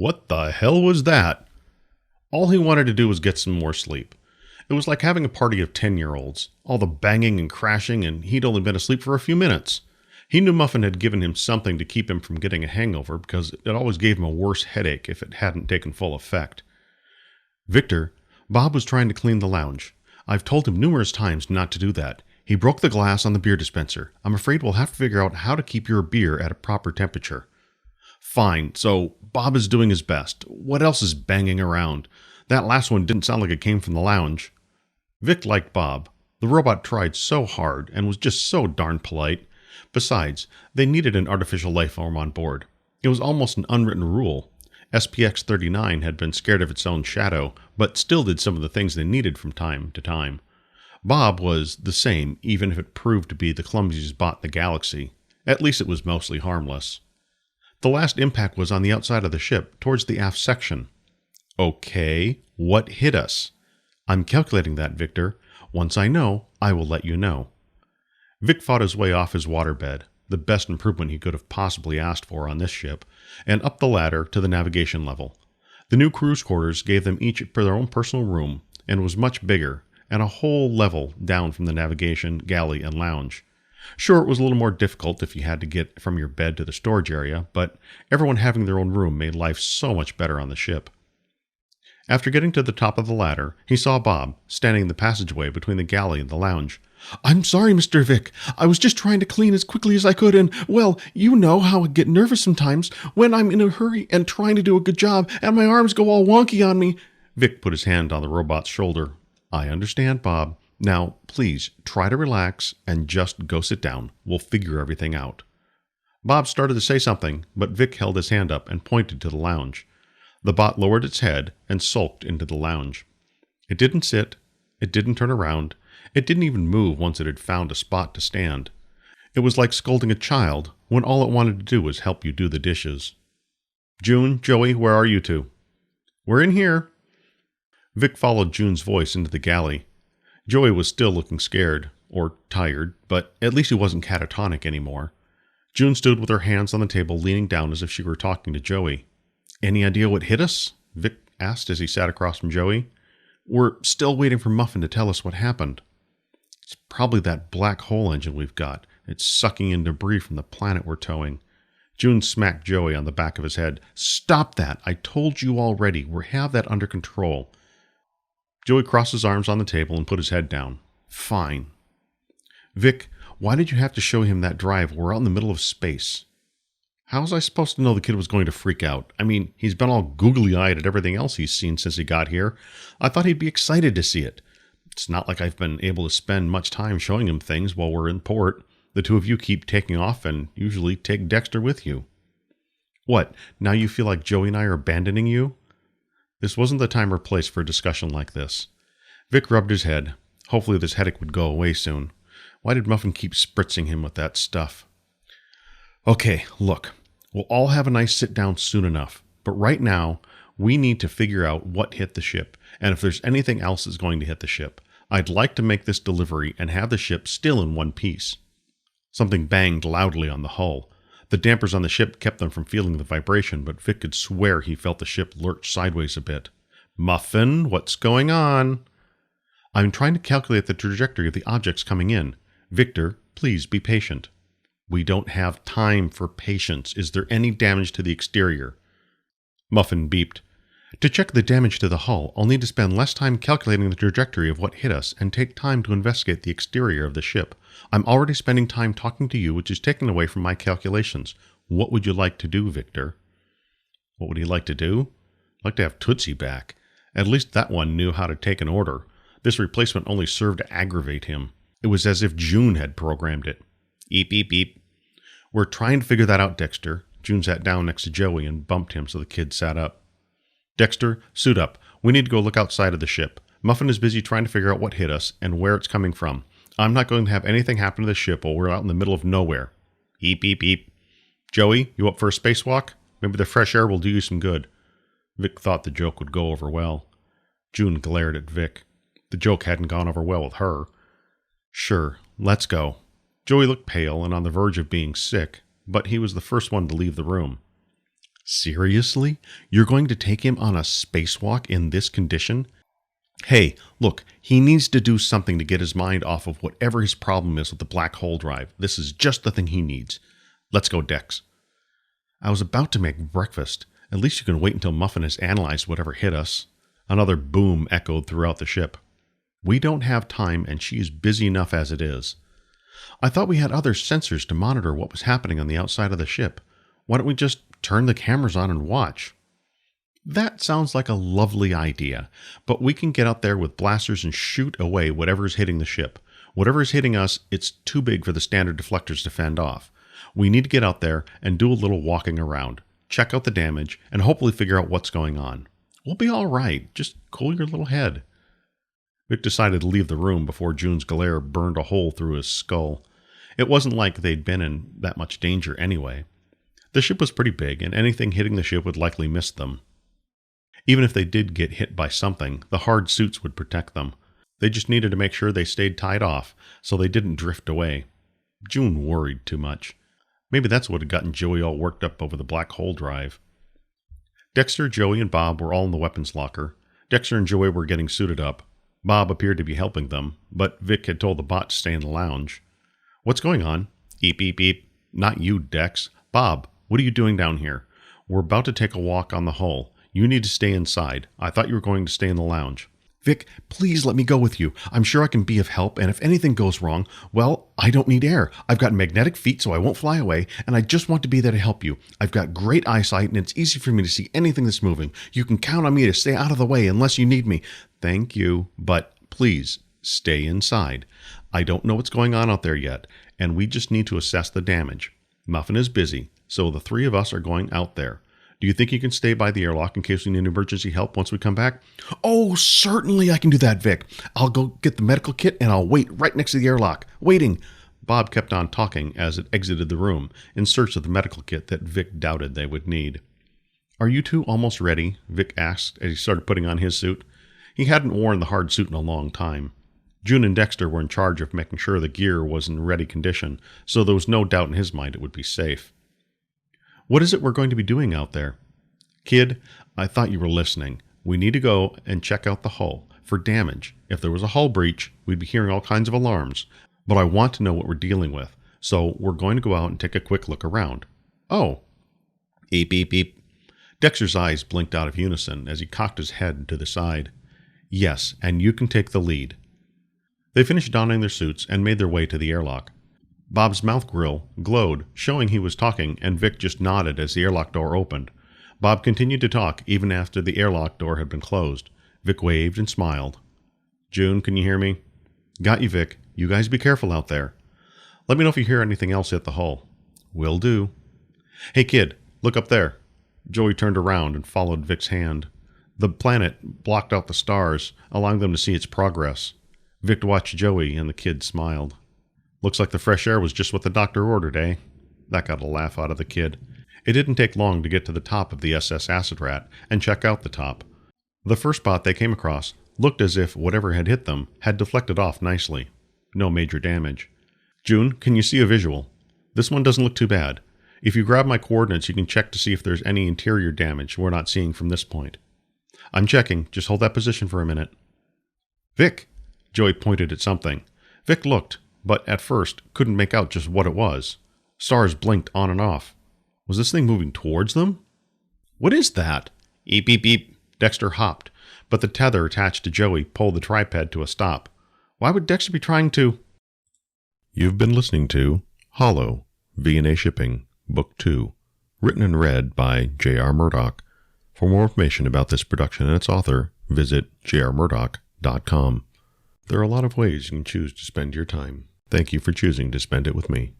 What the hell was that? All he wanted to do was get some more sleep. It was like having a party of 10-year-olds, all the banging and crashing, and he'd only been asleep for a few minutes. He knew Muffin had given him something to keep him from getting a hangover because it always gave him a worse headache if it hadn't taken full effect. Victor, Bob was trying to clean the lounge. I've told him numerous times not to do that. He broke the glass on the beer dispenser. I'm afraid we'll have to figure out how to keep your beer at a proper temperature. Fine, so Bob is doing his best. What else is banging around? That last one didn't sound like it came from the lounge. Vic liked Bob. The robot tried so hard and was just so darn polite. Besides, they needed an artificial life form on board. It was almost an unwritten rule. SPX-39 had been scared of its own shadow, but still did some of the things they needed from time to time. Bob was the same, even if it proved to be the clumsiest bot in the galaxy. At least it was mostly harmless. The last impact was on the outside of the ship, towards the aft section. Okay, what hit us? I'm calculating that, Victor. Once I know, I will let you know. Vic fought his way off his waterbed, the best improvement he could have possibly asked for on this ship, and up the ladder to the navigation level. The new crew's quarters gave them each their own personal room, and was much bigger, and a whole level down from the navigation, galley, and lounge. Sure, it was a little more difficult if you had to get from your bed to the storage area, but everyone having their own room made life so much better on the ship. After getting to the top of the ladder, he saw Bob, standing in the passageway between the galley and the lounge. I'm sorry, Mr. Vic. I was just trying to clean as quickly as I could and, well, you know how I get nervous sometimes when I'm in a hurry and trying to do a good job and my arms go all wonky on me. Vic put his hand on the robot's shoulder. I understand, Bob. Now, please, try to relax and just go sit down. We'll figure everything out. Bob started to say something, but Vic held his hand up and pointed to the lounge. The bot lowered its head and sulked into the lounge. It didn't sit. It didn't turn around. It didn't even move once it had found a spot to stand. It was like scolding a child when all it wanted to do was help you do the dishes. June, Joey, where are you two? We're in here. Vic followed June's voice into the galley. Joey was still looking scared, or tired, but at least he wasn't catatonic anymore. June stood with her hands on the table, leaning down as if she were talking to Joey. Any idea what hit us? Vic asked as he sat across from Joey. We're still waiting for Muffin to tell us what happened. It's probably that black hole engine we've got. It's sucking in debris from the planet we're towing. June smacked Joey on the back of his head. Stop that! I told you already. We have that under control. Joey crossed his arms on the table and put his head down. Fine. Vic, why did you have to show him that drive? We're out in the middle of space. How was I supposed to know the kid was going to freak out? I mean, he's been all googly-eyed at everything else he's seen since he got here. I thought he'd be excited to see it. It's not like I've been able to spend much time showing him things while we're in port. The two of you keep taking off and usually take Dexter with you. What, now you feel like Joey and I are abandoning you? This wasn't the time or place for a discussion like this. Vic rubbed his head. Hopefully this headache would go away soon. Why did Muffin keep spritzing him with that stuff? Okay, look. We'll all have a nice sit down soon enough. But right now, we need to figure out what hit the ship, and if there's anything else that's going to hit the ship. I'd like to make this delivery and have the ship still in one piece. Something banged loudly on the hull. The dampers on the ship kept them from feeling the vibration, but Vic could swear he felt the ship lurch sideways a bit. Muffin, what's going on? I'm trying to calculate the trajectory of the objects coming in. Victor, please be patient. We don't have time for patience. Is there any damage to the exterior? Muffin beeped. To check the damage to the hull, I'll need to spend less time calculating the trajectory of what hit us and take time to investigate the exterior of the ship. I'm already spending time talking to you, which is taken away from my calculations. What would you like to do, Victor? What would he like to do? I'd like to have Tootsie back. At least that one knew how to take an order. This replacement only served to aggravate him. It was as if June had programmed it. Eep, eep, eep. We're trying to figure that out, Dexter. June sat down next to Joey and bumped him so the kid sat up. Dexter, suit up. We need to go look outside of the ship. Muffin is busy trying to figure out what hit us and where it's coming from. I'm not going to have anything happen to the ship while we're out in the middle of nowhere. Eep, eep, eep. Joey, you up for a spacewalk? Maybe the fresh air will do you some good. Vic thought the joke would go over well. June glared at Vic. The joke hadn't gone over well with her. Sure, let's go. Joey looked pale and on the verge of being sick, but he was the first one to leave the room. Seriously? You're going to take him on a spacewalk in this condition? Hey, look, he needs to do something to get his mind off of whatever his problem is with the black hole drive. This is just the thing he needs. Let's go, Dex. I was about to make breakfast. At least you can wait until Muffin has analyzed whatever hit us. Another boom echoed throughout the ship. We don't have time, and she is busy enough as it is. I thought we had other sensors to monitor what was happening on the outside of the ship. Why don't we just turn the cameras on and watch? That sounds like a lovely idea, but we can get out there with blasters and shoot away whatever is hitting the ship. Whatever is hitting us, it's too big for the standard deflectors to fend off. We need to get out there and do a little walking around, check out the damage, and hopefully figure out what's going on. We'll be all right. Just cool your little head. Vic decided to leave the room before June's glare burned a hole through his skull. It wasn't like they'd been in that much danger anyway. The ship was pretty big, and anything hitting the ship would likely miss them. Even if they did get hit by something, the hard suits would protect them. They just needed to make sure they stayed tied off, so they didn't drift away. June worried too much. Maybe that's what had gotten Joey all worked up over the black hole drive. Dexter, Joey, and Bob were all in the weapons locker. Dexter and Joey were getting suited up. Bob appeared to be helping them, but Vic had told the bot to stay in the lounge. What's going on? Eep, eep, eep. Not you, Dex. Bob, what are you doing down here? We're about to take a walk on the hull. You need to stay inside. I thought you were going to stay in the lounge. Vic, please let me go with you. I'm sure I can be of help, and if anything goes wrong, well, I don't need air. I've got magnetic feet so I won't fly away, and I just want to be there to help you. I've got great eyesight, and it's easy for me to see anything that's moving. You can count on me to stay out of the way unless you need me. Thank you, but please stay inside. I don't know what's going on out there yet, and we just need to assess the damage. Muffin is busy, so the three of us are going out there. Do you think you can stay by the airlock in case we need emergency help once we come back? Oh, certainly I can do that, Vic. I'll go get the medical kit and I'll wait right next to the airlock. Waiting. Bob kept on talking as it exited the room in search of the medical kit that Vic doubted they would need. Are you two almost ready? Vic asked as he started putting on his suit. He hadn't worn the hard suit in a long time. June and Dexter were in charge of making sure the gear was in ready condition, so there was no doubt in his mind it would be safe. What is it we're going to be doing out there? Kid, I thought you were listening. We need to go and check out the hull for damage. If there was a hull breach, we'd be hearing all kinds of alarms. But I want to know what we're dealing with, so we're going to go out and take a quick look around. Oh. Eep, eep, eep. Dexter's eyes blinked out of unison as he cocked his head to the side. Yes, and you can take the lead. They finished donning their suits and made their way to the airlock. Bob's mouth grill glowed, showing he was talking, and Vic just nodded as the airlock door opened. Bob continued to talk even after the airlock door had been closed. Vic waved and smiled. June, can you hear me? Got you, Vic. You guys be careful out there. Let me know if you hear anything else hit the hull. Will do. Hey, kid, look up there. Joey turned around and followed Vic's hand. The planet blocked out the stars, allowing them to see its progress. Vic watched Joey, and the kid smiled. Looks like the fresh air was just what the doctor ordered, eh? That got a laugh out of the kid. It didn't take long to get to the top of the SS Acid Rat and check out the top. The first spot they came across looked as if whatever had hit them had deflected off nicely. No major damage. June, can you see a visual? This one doesn't look too bad. If you grab my coordinates, you can check to see if there's any interior damage we're not seeing from this point. I'm checking. Just hold that position for a minute. Vic! Joey pointed at something. Vic looked, but at first couldn't make out just what it was. Stars blinked on and off. Was this thing moving towards them? What is that? Eep, eep, eep. Dexter hopped, but the tether attached to Joey pulled the tripod to a stop. Why would Dexter be trying to... You've been listening to Hollow, V&A Shipping, Book 2, written and read by J.R. Murdoch. For more information about this production and its author, visit jrmurdoch.com. There are a lot of ways you can choose to spend your time. Thank you for choosing to spend it with me.